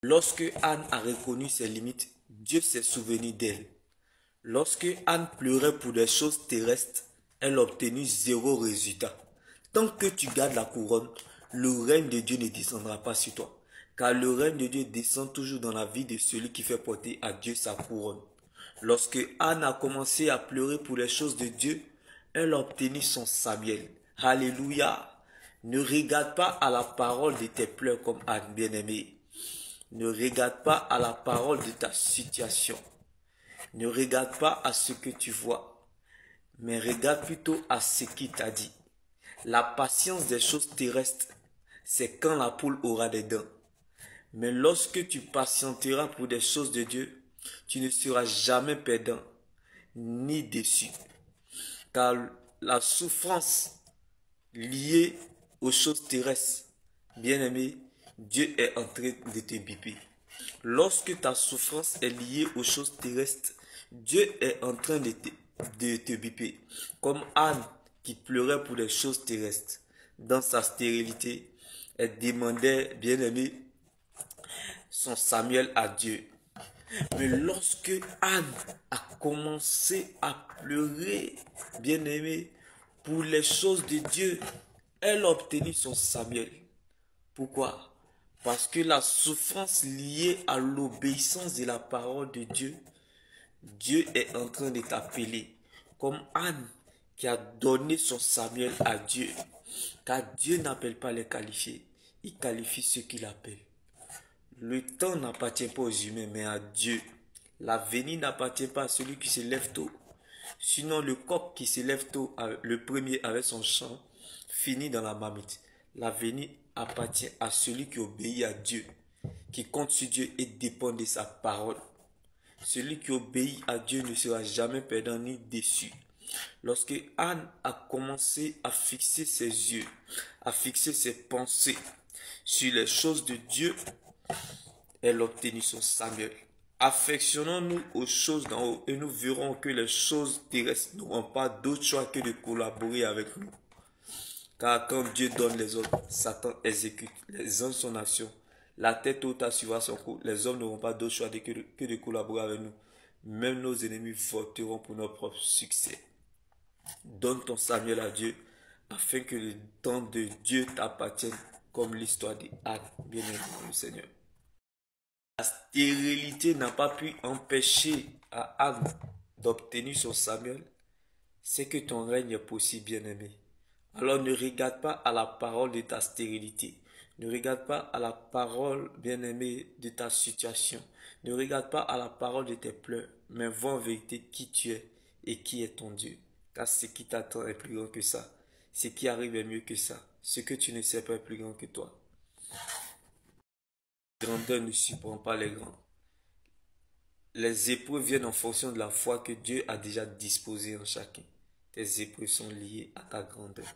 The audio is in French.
Lorsque Anne a reconnu ses limites, Dieu s'est souvenu d'elle. Lorsque Anne pleurait pour des choses terrestres, elle a obtenu zéro résultat. Tant que tu gardes la couronne, le règne de Dieu ne descendra pas sur toi. Car le règne de Dieu descend toujours dans la vie de celui qui fait porter à Dieu sa couronne. Lorsque Anne a commencé à pleurer pour les choses de Dieu, elle a obtenu son Samuel. Alléluia! Ne regarde pas à la parole de tes pleurs comme Anne, bien-aimée. Ne regarde pas à la parole de ta situation. Ne regarde pas à ce que tu vois, mais regarde plutôt à ce qu'il t'a dit. La patience des choses terrestres, c'est quand la poule aura des dents. Mais lorsque tu patienteras pour des choses de Dieu, tu ne seras jamais perdant, ni déçu. Car la souffrance liée aux choses terrestres, bien-aimé, Dieu est en train de te biper. Lorsque ta souffrance est liée aux choses terrestres, Dieu est en train de te biper. Comme Anne qui pleurait pour les choses terrestres. Dans sa stérilité, elle demandait, bien-aimé, son Samuel à Dieu. Mais lorsque Anne a commencé à pleurer, bien-aimé, pour les choses de Dieu, elle a obtenu son Samuel. Pourquoi? Parce que la souffrance liée à l'obéissance de la parole de Dieu, Dieu est en train de t'appeler. Comme Anne qui a donné son Samuel à Dieu. Car Dieu n'appelle pas les qualifiés, il qualifie ceux qu'il appelle. Le temps n'appartient pas aux humains, mais à Dieu. L'avenir n'appartient pas à celui qui se lève tôt. Sinon, le coq qui se lève tôt, le premier avec son chant, finit dans la marmite. L'avenir appartient à celui qui obéit à Dieu, qui compte sur Dieu et dépend de sa parole. Celui qui obéit à Dieu ne sera jamais perdant ni déçu. Lorsque Anne a commencé à fixer ses yeux, à fixer ses pensées sur les choses de Dieu, elle a obtenu son Samuel. Affectionnons-nous aux choses d'en haut et nous verrons que les choses terrestres n'auront pas d'autre choix que de collaborer avec nous. Car quand Dieu donne les ordres, Satan exécute. Les hommes sont nations. La tête haute suivra son cours. Les hommes n'auront pas d'autre choix que de collaborer avec nous. Même nos ennemis voteront pour notre propre succès. Donne ton Samuel à Dieu afin que le temps de Dieu t'appartienne comme l'histoire d'Anne. Bien-aimé le Seigneur. La stérilité n'a pas pu empêcher à Anne d'obtenir son Samuel. C'est que ton règne est possible, bien-aimé. Alors ne regarde pas à la parole de ta stérilité. Ne regarde pas à la parole, bien-aimé, de ta situation. Ne regarde pas à la parole de tes pleurs. Mais vois en vérité qui tu es et qui est ton Dieu. Car ce qui t'attend est plus grand que ça. Ce qui arrive est mieux que ça. Ce que tu ne sais pas est plus grand que toi. La grandeur ne surprend pas les grands. Les épreuves viennent en fonction de la foi que Dieu a déjà disposée en chacun. Tes épreuves sont liées à ta grandeur.